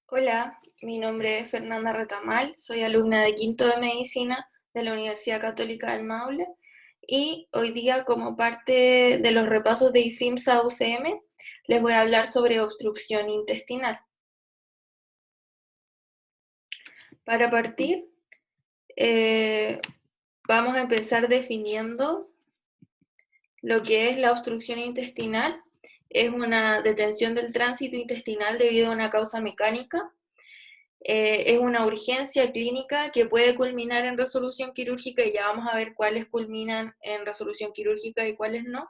Hola, mi nombre es Fernanda Retamal, soy alumna de quinto de Medicina de la Universidad Católica del Maule y hoy día, como parte de los repasos de IFIMSA-UCM, les voy a hablar sobre obstrucción intestinal. Para partir, eh, vamos a empezar definiendo lo que es la obstrucción intestinal. Es una detención del tránsito intestinal debido a una causa mecánica. Es una urgencia clínica que puede culminar en resolución quirúrgica y ya vamos a ver cuáles culminan en resolución quirúrgica y cuáles no.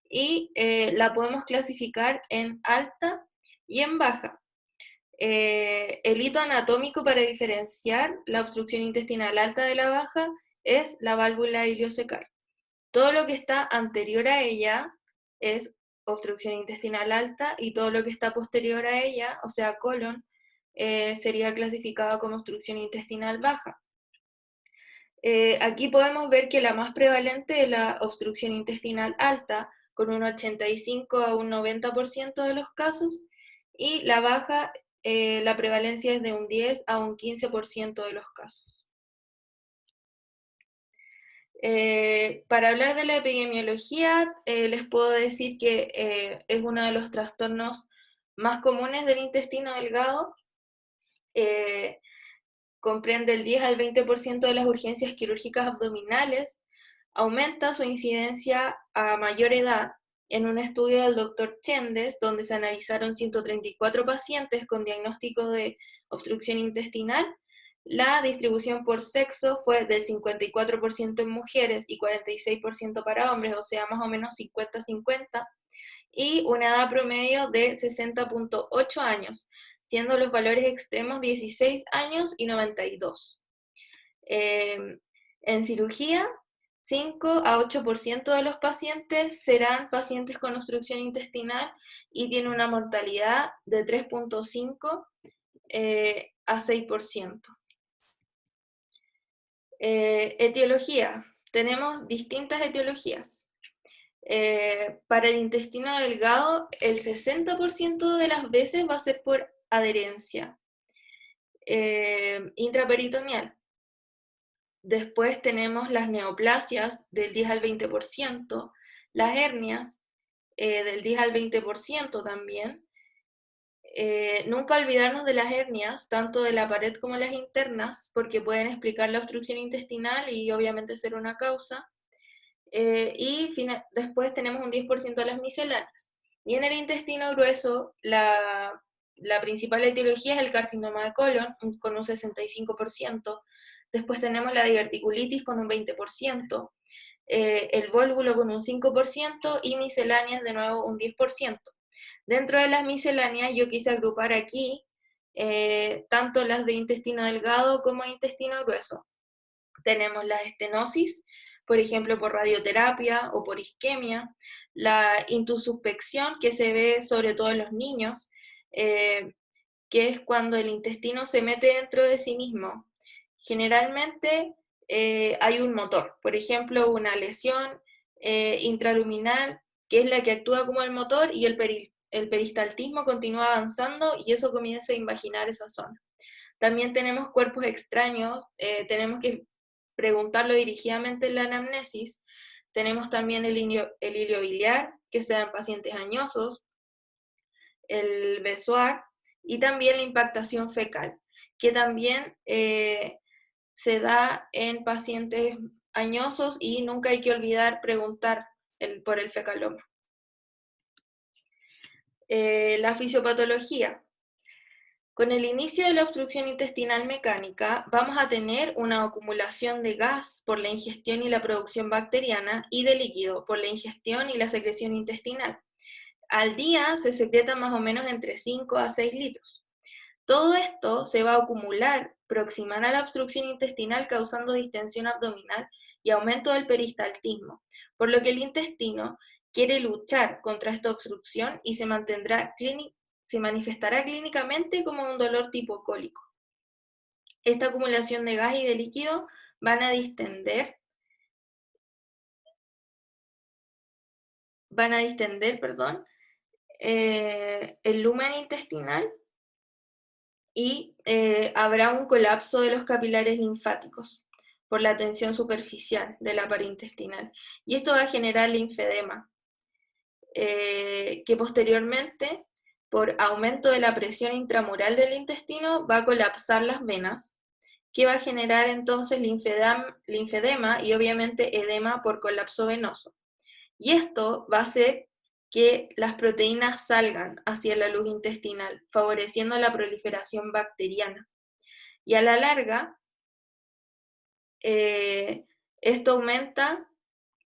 Y la podemos clasificar en alta y en baja. El hito anatómico para diferenciar la obstrucción intestinal alta de la baja es la válvula iliocecal. Todo lo que está anterior a ella es obstrucción intestinal alta y todo lo que está posterior a ella, o sea, colon, sería clasificado como obstrucción intestinal baja. Aquí podemos ver que la más prevalente es la obstrucción intestinal alta, con un 85 a un 90% de los casos, y la baja, la prevalencia es de un 10 a un 15% de los casos. Para hablar de la epidemiología, les puedo decir que es uno de los trastornos más comunes del intestino delgado. Eh, Comprende el 10 al 20% de las urgencias quirúrgicas abdominales. Aumenta su incidencia a mayor edad. En un estudio del doctor Chendes, donde se analizaron 134 pacientes con diagnóstico de obstrucción intestinal, la distribución por sexo fue del 54% en mujeres y 46% para hombres, o sea, más o menos 50-50, y una edad promedio de 60.8 años, siendo los valores extremos 16 años y 92. En cirugía, 5 a 8% de los pacientes serán pacientes con obstrucción intestinal y tiene una mortalidad de 3.5 a 6%. Etiología. Tenemos distintas etiologías. Para el intestino delgado, el 60% de las veces va a ser por adherencia intraperitoneal. Después tenemos las neoplasias del 10 al 20%, las hernias del 10 al 20% también. Nunca olvidarnos de las hernias, tanto de la pared como las internas, porque pueden explicar la obstrucción intestinal y obviamente ser una causa. Después tenemos un 10% de las misceláneas. Y en el intestino grueso, la principal etiología es el carcinoma de colon, con un 65%. Después tenemos la diverticulitis con un 20%, el vólvulo con un 5% y misceláneas de nuevo un 10%. Dentro de las misceláneas yo quise agrupar aquí tanto las de intestino delgado como intestino grueso. Tenemos la estenosis, por ejemplo, por radioterapia o por isquemia, la intususpección, que se ve sobre todo en los niños, eh, que es cuando el intestino se mete dentro de sí mismo. Generalmente hay un motor, por ejemplo, una lesión intraluminal, que es la que actúa como el motor, y el peristaltismo continúa avanzando y eso comienza a invaginar esa zona. También tenemos cuerpos extraños, tenemos que preguntarlo dirigidamente en la anamnesis. Tenemos también el hilio biliar, que se da en pacientes añosos, el besoar y también la impactación fecal, que también se da en pacientes añosos y nunca hay que olvidar preguntar por el fecaloma. La fisiopatología. Con el inicio de la obstrucción intestinal mecánica, vamos a tener una acumulación de gas por la ingestión y la producción bacteriana y de líquido por la ingestión y la secreción intestinal. Al día se secreta más o menos entre 5 a 6 litros. Todo esto se va a acumular, proximar a la obstrucción intestinal causando distensión abdominal y aumento del peristaltismo, por lo que el intestino quiere luchar contra esta obstrucción y se manifestará clínicamente como un dolor tipo cólico. Esta acumulación de gas y de líquido van a distender, perdón, el lumen intestinal y habrá un colapso de los capilares linfáticos por la tensión superficial de la pared intestinal. Y esto va a generar linfedema, que posteriormente, por aumento de la presión intramural del intestino, va a colapsar las venas, que va a generar entonces linfedema y obviamente edema por colapso venoso. Y esto va a hacer que las proteínas salgan hacia la luz intestinal, favoreciendo la proliferación bacteriana. Y a la larga, esto aumenta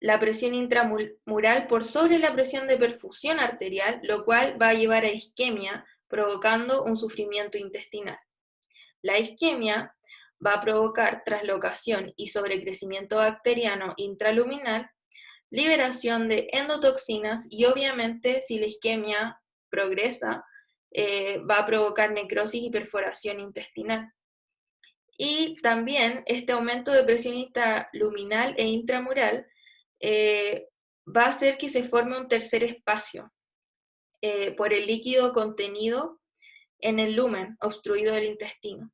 la presión intramural por sobre la presión de perfusión arterial, lo cual va a llevar a isquemia, provocando un sufrimiento intestinal. La isquemia va a provocar traslocación y sobrecrecimiento bacteriano intraluminal, liberación de endotoxinas y obviamente si la isquemia progresa, va a provocar necrosis y perforación intestinal. Y también este aumento de presión intraluminal e intramural va a hacer que se forme un tercer espacio por el líquido contenido en el lumen obstruido del intestino.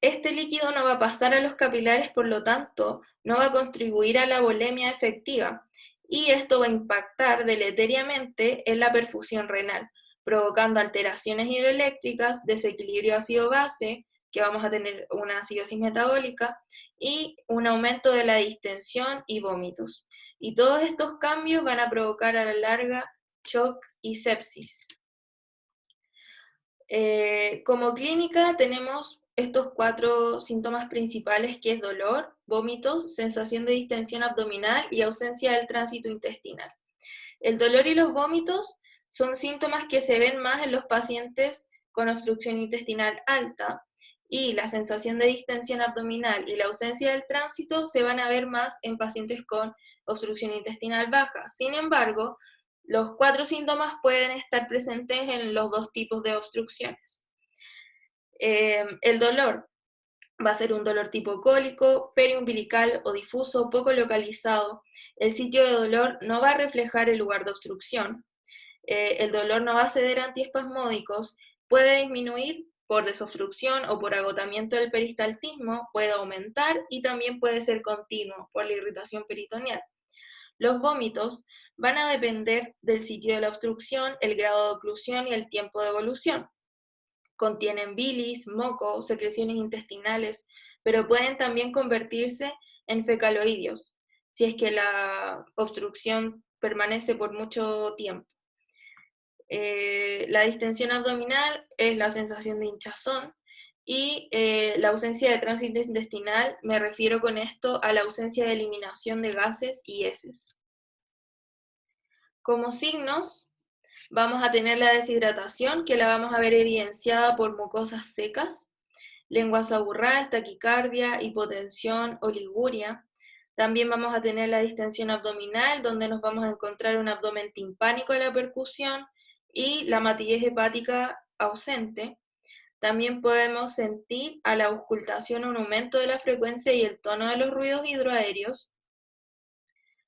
Este líquido no va a pasar a los capilares, por lo tanto, no va a contribuir a la volemia efectiva, y esto va a impactar deleteriamente en la perfusión renal, provocando alteraciones hidroeléctricas, desequilibrio ácido-base, que vamos a tener una acidosis metabólica, y un aumento de la distensión y vómitos. Y todos estos cambios van a provocar a la larga shock y sepsis. Como clínica tenemos estos 4 síntomas principales, que es dolor, vómitos, sensación de distensión abdominal y ausencia del tránsito intestinal. El dolor y los vómitos son síntomas que se ven más en los pacientes con obstrucción intestinal alta, y la sensación de distensión abdominal y la ausencia del tránsito se van a ver más en pacientes con obstrucción intestinal baja. Sin embargo, los 4 síntomas pueden estar presentes en los 2 tipos de obstrucciones. El dolor va a ser un dolor tipo cólico, periumbilical o difuso, poco localizado. El sitio de dolor no va a reflejar el lugar de obstrucción. El dolor no va a ceder a antiespasmódicos, puede disminuir por desobstrucción o por agotamiento del peristaltismo, puede aumentar y también puede ser continuo por la irritación peritoneal. Los vómitos van a depender del sitio de la obstrucción, el grado de oclusión y el tiempo de evolución. Contienen bilis, moco, secreciones intestinales, pero pueden también convertirse en fecaloideos, si es que la obstrucción permanece por mucho tiempo. La distensión abdominal es la sensación de hinchazón, y la ausencia de tránsito intestinal, me refiero con esto a la ausencia de eliminación de gases y heces. Como signos, vamos a tener la deshidratación, que la vamos a ver evidenciada por mucosas secas, lengua saburral, taquicardia, hipotensión, oliguria. También vamos a tener la distensión abdominal, donde nos vamos a encontrar un abdomen timpánico a la percusión y la matidez hepática ausente. También podemos sentir a la auscultación un aumento de la frecuencia y el tono de los ruidos hidroaéreos.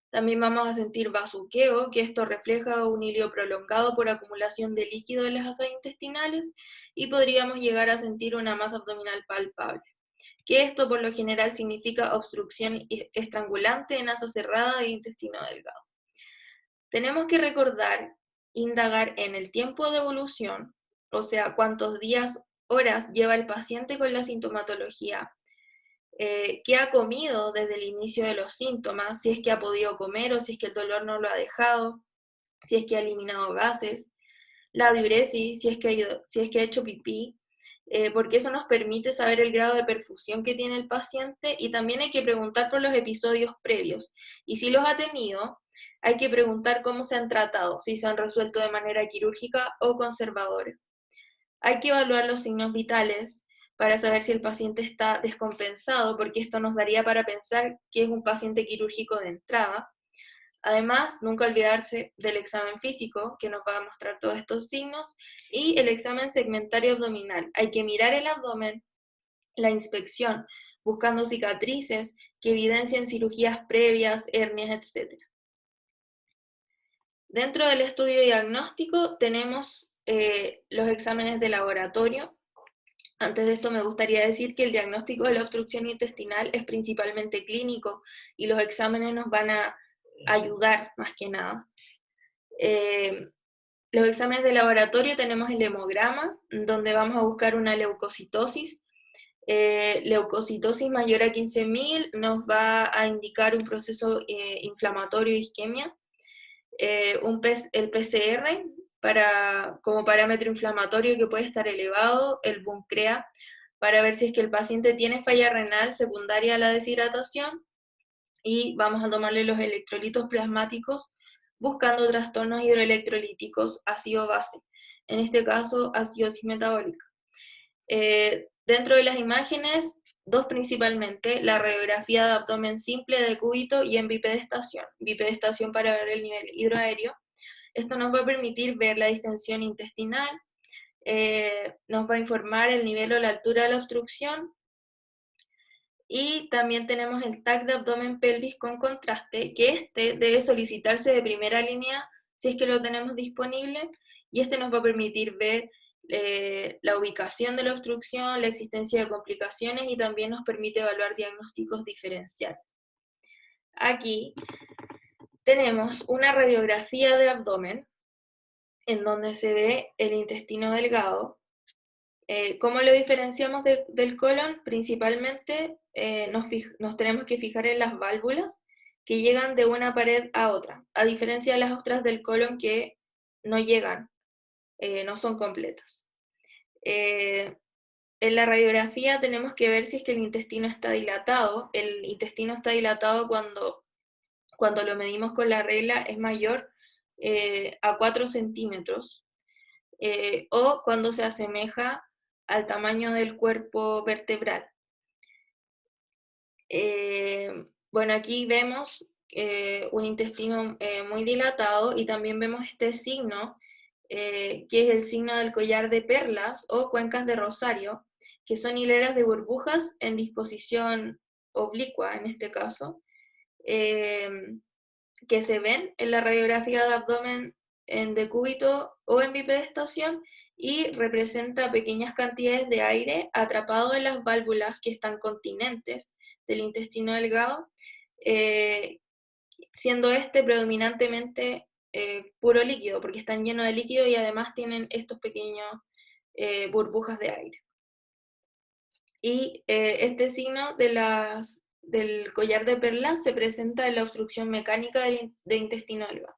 También vamos a sentir bazuqueo, que esto refleja un hilio prolongado por acumulación de líquido en las asas intestinales, y podríamos llegar a sentir una masa abdominal palpable, que esto por lo general significa obstrucción estrangulante en asa cerrada e intestino delgado. Tenemos que recordar, indagar en el tiempo de evolución, o sea, cuántos días, horas lleva el paciente con la sintomatología, qué ha comido desde el inicio de los síntomas, si es que ha podido comer o si es que el dolor no lo ha dejado, si es que ha eliminado gases, la diuresis, si es que ha hecho pipí, porque eso nos permite saber el grado de perfusión que tiene el paciente, y también hay que preguntar por los episodios previos, y si los ha tenido, hay que preguntar cómo se han tratado, si se han resuelto de manera quirúrgica o conservadora. Hay que evaluar los signos vitales para saber si el paciente está descompensado, porque esto nos daría para pensar que es un paciente quirúrgico de entrada. Además, nunca olvidarse del examen físico, que nos va a mostrar todos estos signos, y el examen segmentario abdominal. Hay que mirar el abdomen, la inspección, buscando cicatrices que evidencien cirugías previas, hernias, etc. Dentro del estudio diagnóstico tenemos los exámenes de laboratorio. Antes de esto me gustaría decir que el diagnóstico de la obstrucción intestinal es principalmente clínico y los exámenes nos van a ayudar más que nada. Los exámenes de laboratorio tenemos el hemograma, donde vamos a buscar una leucocitosis. Leucocitosis mayor a 15.000 nos va a indicar un proceso inflamatorio de isquemia. El PCR como parámetro inflamatorio que puede estar elevado, el BUNCREA para ver si es que el paciente tiene falla renal secundaria a la deshidratación, y vamos a tomarle los electrolitos plasmáticos buscando trastornos hidroelectrolíticos ácido-base, en este caso acidosis metabólica. Dentro de las imágenes, dos principalmente, la radiografía de abdomen simple de cúbito y en bipedestación para ver el nivel hidroaéreo. Esto nos va a permitir ver la distensión intestinal, nos va a informar el nivel o la altura de la obstrucción, y también tenemos el TAC de abdomen pelvis con contraste, que este debe solicitarse de primera línea si es que lo tenemos disponible, y este nos va a permitir ver la ubicación de la obstrucción, la existencia de complicaciones, y también nos permite evaluar diagnósticos diferenciales. Aquí tenemos una radiografía de abdomen en donde se ve el intestino delgado. ¿Cómo lo diferenciamos del colon? Principalmente nos tenemos que fijar en las válvulas que llegan de una pared a otra, a diferencia de las otras del colon que no llegan, no son completas. En la radiografía tenemos que ver si es que el intestino está dilatado. El intestino está dilatado cuando lo medimos con la regla es mayor a 4 centímetros, o cuando se asemeja al tamaño del cuerpo vertebral. Bueno, aquí vemos un intestino muy dilatado, y también vemos este signo, que es el signo del collar de perlas o cuencas de rosario, que son hileras de burbujas en disposición oblicua, en este caso, que se ven en la radiografía de abdomen en decúbito o en bipedestación, y representa pequeñas cantidades de aire atrapado en las válvulas que están continentes del intestino delgado, siendo este predominantemente puro líquido, porque están llenos de líquido y además tienen estos pequeños burbujas de aire. Y este signo del collar de perlas se presenta en la obstrucción mecánica de intestino delgado.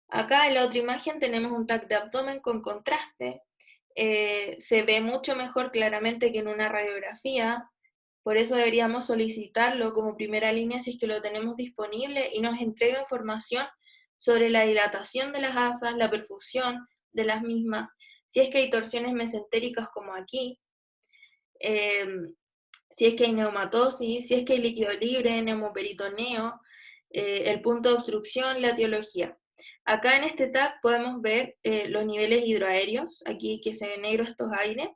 Acá en la otra imagen tenemos un TAC de abdomen con contraste. Se ve mucho mejor claramente que en una radiografía, por eso deberíamos solicitarlo como primera línea si es que lo tenemos disponible, y nos entrega información sobre la dilatación de las asas, la perfusión de las mismas, si es que hay torsiones mesentéricas como aquí, si es que hay neumatosis, si es que hay líquido libre, neumoperitoneo, el punto de obstrucción, la etiología. Acá en este TAC podemos ver los niveles hidroaéreos, aquí que se ve negro estos aires,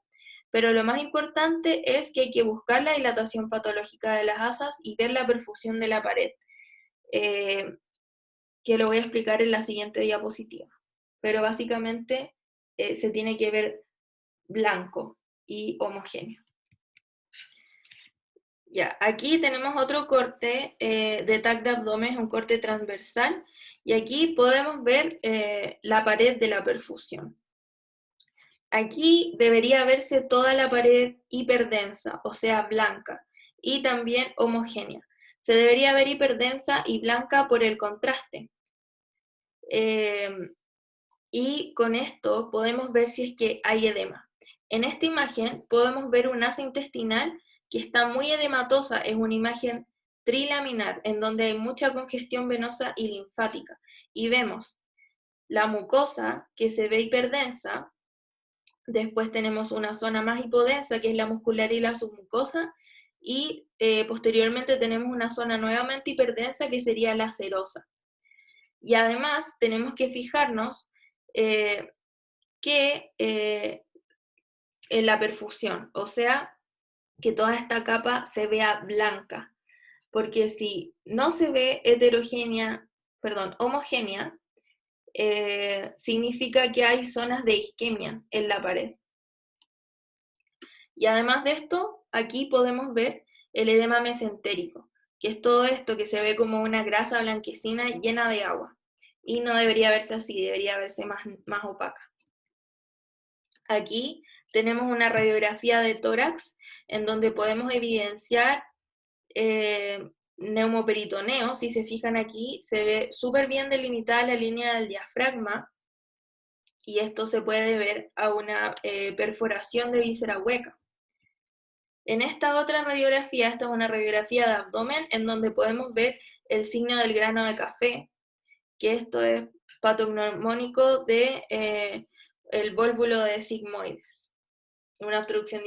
pero lo más importante es que hay que buscar la dilatación patológica de las asas y ver la perfusión de la pared, que lo voy a explicar en la siguiente diapositiva. Pero básicamente se tiene que ver blanco y homogéneo. Ya, aquí tenemos otro corte de TAC de abdomen, un corte transversal, y aquí podemos ver la pared de la perfusión. Aquí debería verse toda la pared hiperdensa, o sea, blanca, y también homogénea. Se debería ver hiperdensa y blanca por el contraste. Y con esto podemos ver si es que hay edema. En esta imagen podemos ver un asa intestinal que está muy edematosa, es una imagen trilaminar, en donde hay mucha congestión venosa y linfática. Y vemos la mucosa que se ve hiperdensa, después tenemos una zona más hipodensa que es la muscular y la submucosa, y posteriormente tenemos una zona nuevamente hiperdensa que sería la serosa. Y además tenemos que fijarnos que en la perfusión, o sea, que toda esta capa se vea blanca, porque si no se ve homogénea, significa que hay zonas de isquemia en la pared. Y además de esto, aquí podemos ver el edema mesentérico, que es todo esto que se ve como una grasa blanquecina llena de agua. Y no debería verse así, debería verse más opaca. Aquí tenemos una radiografía de tórax en donde podemos evidenciar neumoperitoneo. Si se fijan aquí, se ve súper bien delimitada la línea del diafragma y esto se puede ver a una perforación de víscera hueca. En esta otra radiografía, esta es una radiografía de abdomen en donde podemos ver el signo del grano de café, que esto es patognomónico de el vólvulo de sigmoides, una obstrucción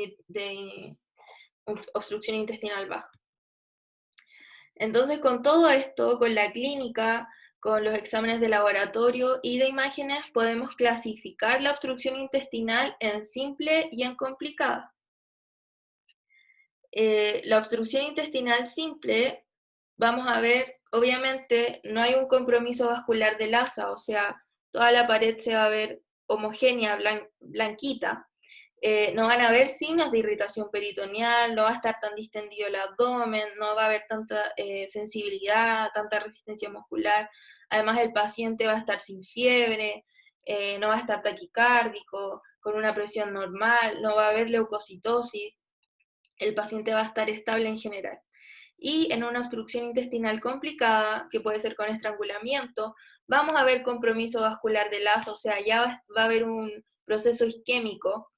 intestinal baja. Entonces, con todo esto, con la clínica, con los exámenes de laboratorio y de imágenes, podemos clasificar la obstrucción intestinal en simple y en complicada. La obstrucción intestinal simple, vamos a ver, obviamente no hay un compromiso vascular del asa, o sea, toda la pared se va a ver homogénea, blanquita. No van a haber signos de irritación peritoneal, no va a estar tan distendido el abdomen, no va a haber tanta sensibilidad, tanta resistencia muscular. Además, el paciente va a estar sin fiebre, no va a estar taquicárdico, con una presión normal, no va a haber leucocitosis, el paciente va a estar estable en general. Y en una obstrucción intestinal complicada, que puede ser con estrangulamiento, vamos a ver compromiso vascular del asa, o sea, ya va a haber un proceso isquémico,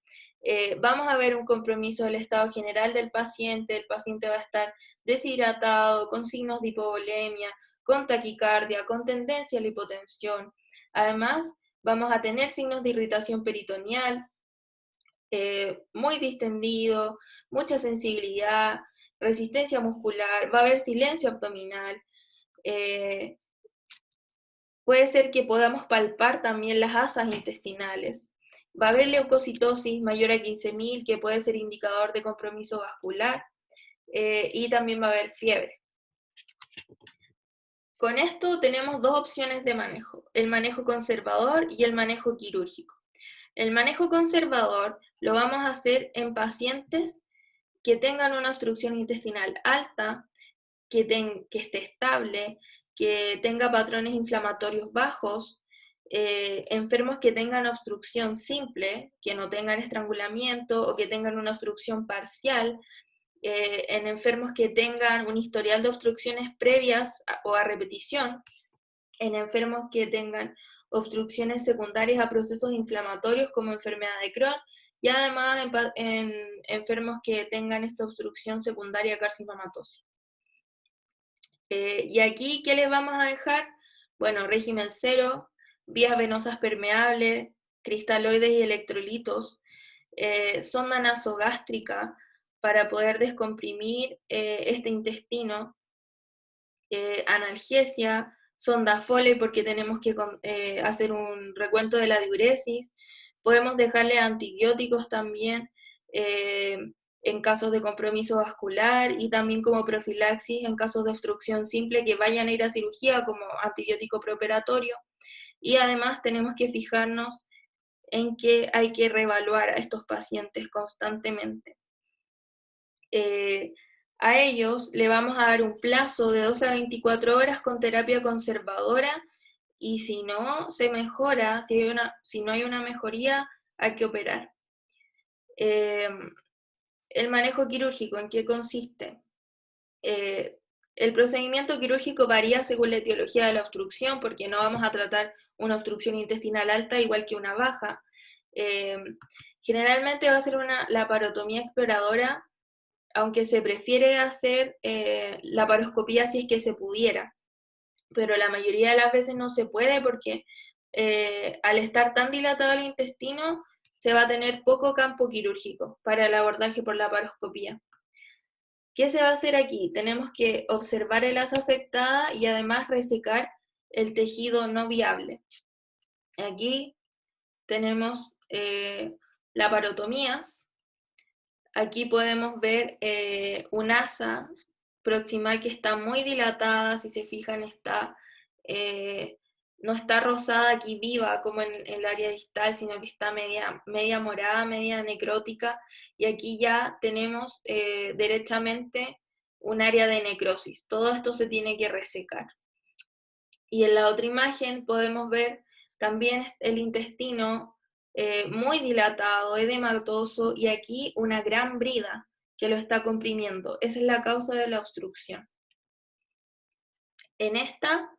vamos a ver un compromiso del estado general del paciente, el paciente va a estar deshidratado, con signos de hipovolemia, con taquicardia, con tendencia a la hipotensión. Además, vamos a tener signos de irritación peritoneal, muy distendido, mucha sensibilidad, resistencia muscular, va a haber silencio abdominal. Puede ser que podamos palpar también las asas intestinales. Va a haber leucocitosis mayor a 15.000, que puede ser indicador de compromiso vascular, y también va a haber fiebre. Con esto tenemos dos opciones de manejo, el manejo conservador y el manejo quirúrgico. El manejo conservador lo vamos a hacer en pacientes que tengan una obstrucción intestinal alta, que esté estable, que tenga patrones inflamatorios bajos, enfermos que tengan obstrucción simple, que no tengan estrangulamiento o que tengan una obstrucción parcial, en enfermos que tengan un historial de obstrucciones previas o a repetición, en enfermos que tengan obstrucciones secundarias a procesos inflamatorios como enfermedad de Crohn, y además en enfermos que tengan esta obstrucción secundaria carcinomatosis. Y aquí, ¿qué les vamos a dejar? Bueno, régimen cero, vías venosas permeables, cristaloides y electrolitos, sonda nasogástrica para poder descomprimir este intestino, analgesia, sonda Foley porque tenemos que hacer un recuento de la diuresis, podemos dejarle antibióticos también en casos de compromiso vascular y también como profilaxis en casos de obstrucción simple que vayan a ir a cirugía como antibiótico preoperatorio. Y además tenemos que fijarnos en que hay que reevaluar a estos pacientes constantemente. A ellos le vamos a dar un plazo de 12 a 24 horas con terapia conservadora y si no se mejora, si no hay una mejoría, hay que operar. El manejo quirúrgico, ¿en qué consiste? El procedimiento quirúrgico varía según la etiología de la obstrucción, porque no vamos a tratar una obstrucción intestinal alta igual que una baja. Generalmente va a ser una laparotomía exploradora, aunque se prefiere hacer laparoscopía si es que se pudiera, pero la mayoría de las veces no se puede porque al estar tan dilatado el intestino, se va a tener poco campo quirúrgico para el abordaje por laparoscopía. ¿Qué se va a hacer aquí? Tenemos que observar el asa afectada y además resecar el tejido no viable. Aquí tenemos laparotomías. Aquí podemos ver un asa proximal que está muy dilatada, si se fijan está no está rosada aquí viva como en el área distal, sino que está media morada, media necrótica, y aquí ya tenemos derechamente un área de necrosis. Todo esto se tiene que resecar. Y en la otra imagen podemos ver también el intestino muy dilatado, edematoso, y aquí una gran brida que lo está comprimiendo. Esa es la causa de la obstrucción. En esta,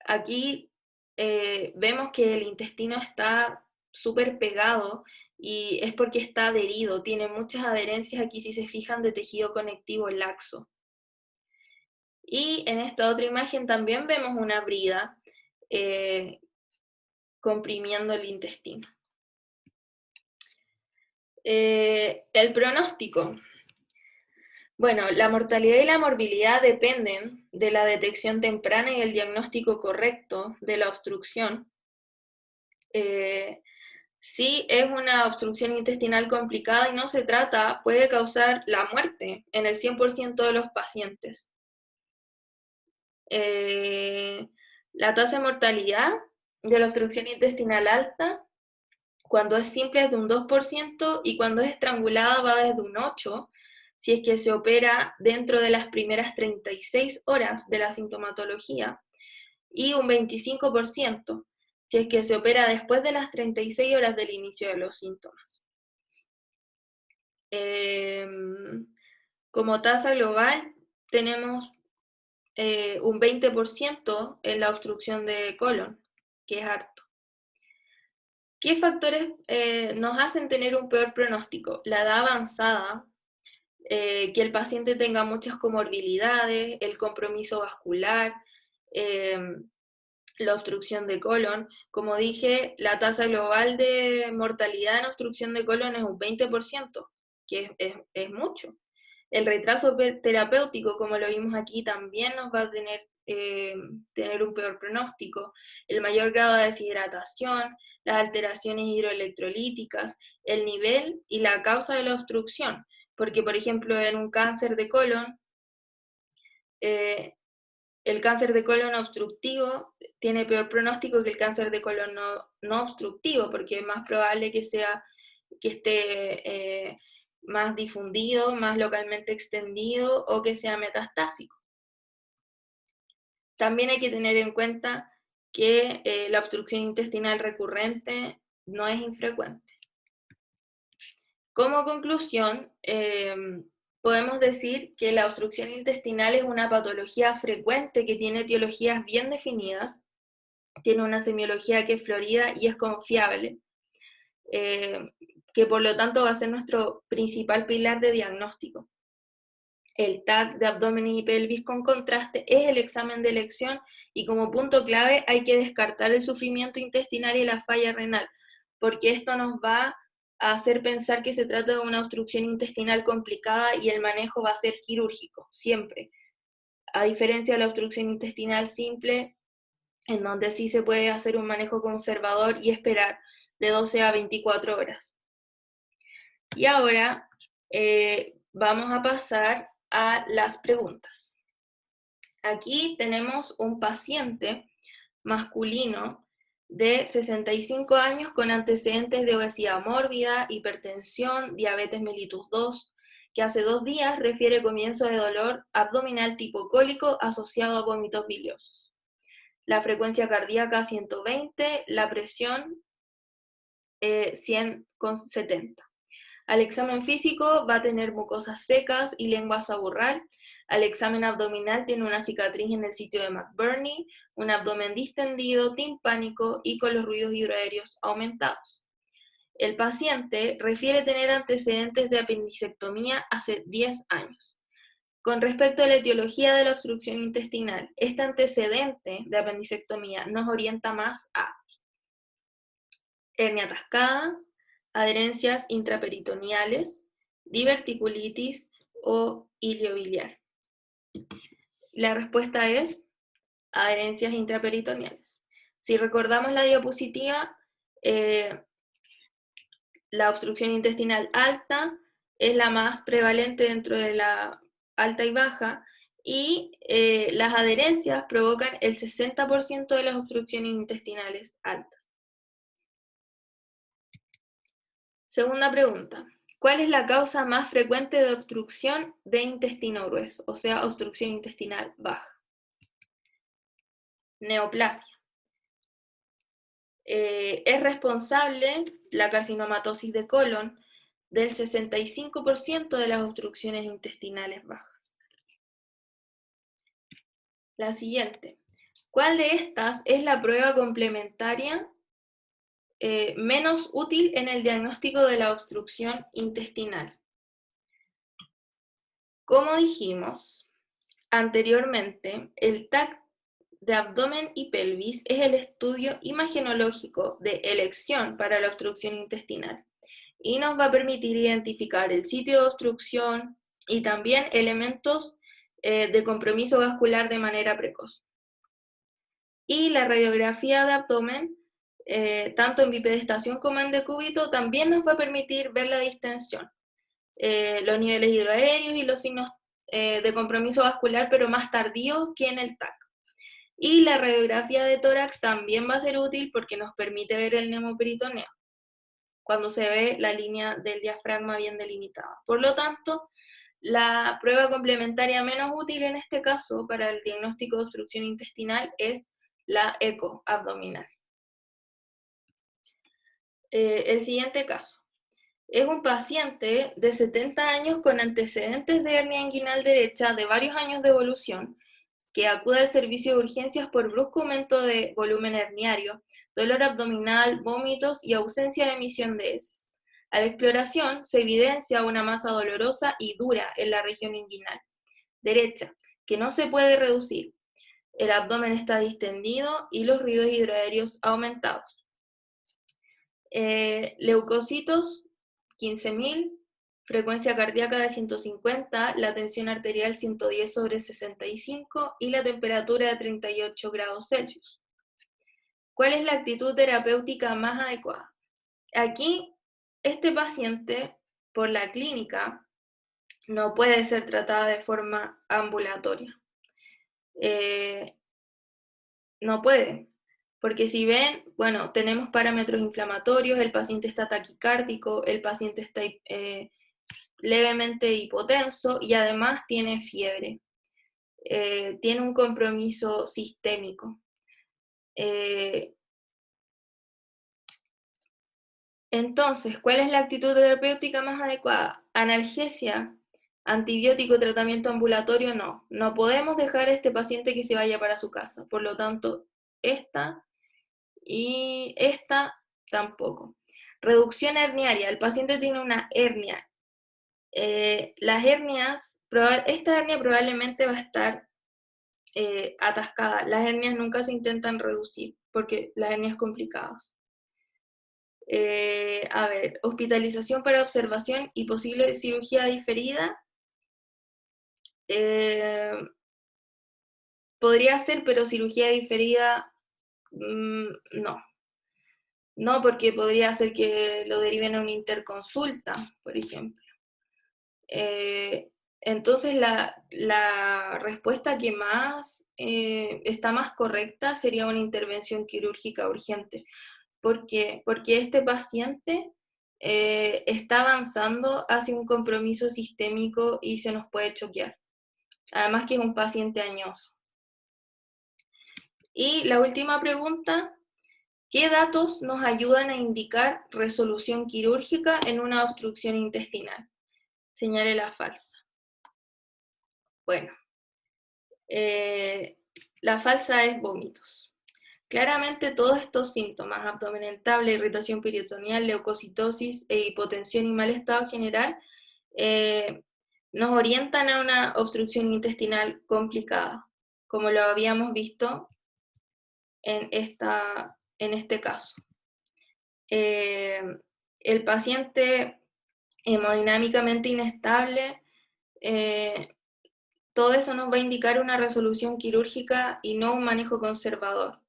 aquí vemos que el intestino está súper pegado y es porque está adherido, tiene muchas adherencias aquí si se fijan de tejido conectivo laxo. Y en esta otra imagen también vemos una brida comprimiendo el intestino. El pronóstico. Bueno, la mortalidad y la morbilidad dependen de la detección temprana y el diagnóstico correcto de la obstrucción. Si es una obstrucción intestinal complicada y no se trata, puede causar la muerte en el 100% de los pacientes. La tasa de mortalidad de la obstrucción intestinal alta, cuando es simple es de un 2% y cuando es estrangulada va desde un 8%, si es que se opera dentro de las primeras 36 horas de la sintomatología, y un 25% si es que se opera después de las 36 horas del inicio de los síntomas. Como tasa global tenemos un 20% en la obstrucción de colon, que es harto. ¿Qué factores nos hacen tener un peor pronóstico? La edad avanzada, que el paciente tenga muchas comorbilidades, el compromiso vascular, la obstrucción de colon. Como dije, la tasa global de mortalidad en obstrucción de colon es un 20%, que es mucho. El retraso terapéutico, como lo vimos aquí, también nos va a tener un peor pronóstico. El mayor grado de deshidratación, las alteraciones hidroelectrolíticas, el nivel y la causa de la obstrucción. Porque, por ejemplo, en un cáncer de colon, el cáncer de colon obstructivo tiene peor pronóstico que el cáncer de colon no obstructivo, porque es más probable que esté más difundido, más localmente extendido o que sea metastásico. También hay que tener en cuenta que la obstrucción intestinal recurrente no es infrecuente. Como conclusión, podemos decir que la obstrucción intestinal es una patología frecuente que tiene etiologías bien definidas, tiene una semiología que es florida y es confiable, que por lo tanto va a ser nuestro principal pilar de diagnóstico. El TAC de abdomen y pelvis con contraste es el examen de elección y como punto clave hay que descartar el sufrimiento intestinal y la falla renal, porque esto nos va a hacer pensar que se trata de una obstrucción intestinal complicada y el manejo va a ser quirúrgico, siempre. A diferencia de la obstrucción intestinal simple, en donde sí se puede hacer un manejo conservador y esperar de 12 a 24 horas. Y ahora vamos a pasar a las preguntas. Aquí tenemos un paciente masculino de 65 años con antecedentes de obesidad mórbida, hipertensión, diabetes mellitus 2, que hace 2 días refiere comienzo de dolor abdominal tipo cólico asociado a vómitos biliosos. La frecuencia cardíaca 120, la presión 100,70. Al examen físico va a tener mucosas secas y lengua saburral. Al examen abdominal tiene una cicatriz en el sitio de McBurney, un abdomen distendido, timpánico y con los ruidos hidroaéreos aumentados. El paciente refiere tener antecedentes de apendicectomía hace 10 años. Con respecto a la etiología de la obstrucción intestinal, este antecedente de apendicectomía nos orienta más a hernia atascada, adherencias intraperitoneales, diverticulitis o iliobiliar. La respuesta es adherencias intraperitoneales. Si recordamos la diapositiva, la obstrucción intestinal alta es la más prevalente dentro de la alta y baja, y las adherencias provocan el 60% de las obstrucciones intestinales altas. Segunda pregunta. ¿Cuál es la causa más frecuente de obstrucción de intestino grueso, o sea, obstrucción intestinal baja? Neoplasia. Es responsable la carcinomatosis de colon del 65% de las obstrucciones intestinales bajas. La siguiente. ¿Cuál de estas es la prueba complementaria menos útil en el diagnóstico de la obstrucción intestinal? Como dijimos anteriormente, el TAC de abdomen y pelvis es el estudio imagenológico de elección para la obstrucción intestinal y nos va a permitir identificar el sitio de obstrucción y también elementos de compromiso vascular de manera precoz. Y la radiografía de abdomen, tanto en bipedestación como en decúbito, también nos va a permitir ver la distensión, los niveles hidroaéreos y los signos de compromiso vascular, pero más tardío que en el TAC. Y la radiografía de tórax también va a ser útil porque nos permite ver el neumoperitoneo, cuando se ve la línea del diafragma bien delimitada. Por lo tanto, la prueba complementaria menos útil en este caso para el diagnóstico de obstrucción intestinal es la eco abdominal. El siguiente caso. Es un paciente de 70 años con antecedentes de hernia inguinal derecha de varios años de evolución, que acude al servicio de urgencias por brusco aumento de volumen herniario, dolor abdominal, vómitos y ausencia de emisión de heces. A la exploración se evidencia una masa dolorosa y dura en la región inguinal derecha, que no se puede reducir. El abdomen está distendido y los ruidos hidroaéreos aumentados. Leucocitos 15.000, frecuencia cardíaca de 150, la tensión arterial 110/65 y la temperatura de 38 grados Celsius. ¿Cuál es la actitud terapéutica más adecuada? Aquí, este paciente, por la clínica, no puede ser tratada de forma ambulatoria. No puede, porque si ven, bueno, tenemos parámetros inflamatorios, el paciente está taquicárdico, el paciente está levemente hipotenso y además tiene fiebre. Tiene un compromiso sistémico. Entonces, ¿cuál es la actitud terapéutica más adecuada? Analgesia, antibiótico, tratamiento ambulatorio, no. No podemos dejar a este paciente que se vaya para su casa. Por lo tanto, esta y esta tampoco. Reducción herniaria. El paciente tiene una hernia. Las hernias, esta hernia probablemente va a estar atascada. Las hernias nunca se intentan reducir porque las hernias complicadas. A ver, hospitalización para observación y posible cirugía diferida. Podría ser, pero cirugía diferida, no. No, porque podría ser que lo deriven a una interconsulta, por ejemplo. Entonces, la respuesta que más está más correcta sería una intervención quirúrgica urgente. ¿Por qué? Porque este paciente está avanzando hacia un compromiso sistémico y se nos puede choquear. Además que es un paciente añoso. Y la última pregunta, ¿qué datos nos ayudan a indicar resolución quirúrgica en una obstrucción intestinal? Señale la falsa. Bueno, la falsa es vómitos. Claramente todos estos síntomas, abdomen irritable, irritación peritoneal, leucocitosis, hipotensión y mal estado general, nos orientan a una obstrucción intestinal complicada, como lo habíamos visto en este caso. El paciente hemodinámicamente inestable, todo eso nos va a indicar una resolución quirúrgica y no un manejo conservador.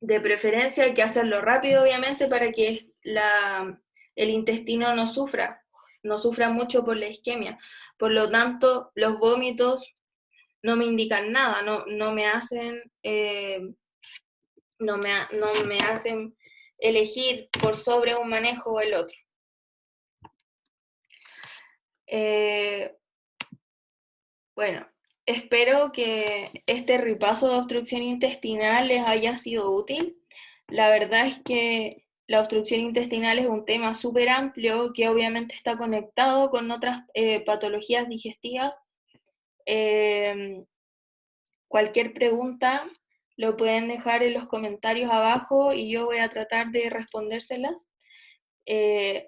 De preferencia hay que hacerlo rápido, obviamente, para que el intestino no sufra no sufra mucho por la isquemia. Por lo tanto, los vómitos no me indican nada, no me hacen, no me hacen elegir por sobre un manejo o el otro. Bueno, espero que este repaso de obstrucción intestinal les haya sido útil. La verdad es que la obstrucción intestinal es un tema súper amplio que obviamente está conectado con otras patologías digestivas. Cualquier pregunta lo pueden dejar en los comentarios abajo y yo voy a tratar de respondérselas.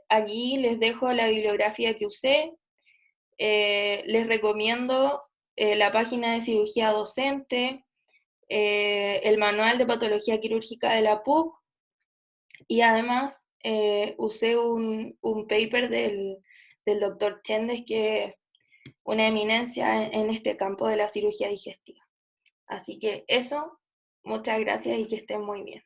Aquí les dejo la bibliografía que usé. Les recomiendo la página de cirugía docente, el manual de patología quirúrgica de la PUC y además usé un paper del doctor Chendes, que es una eminencia en este campo de la cirugía digestiva. Así que eso, muchas gracias y que estén muy bien.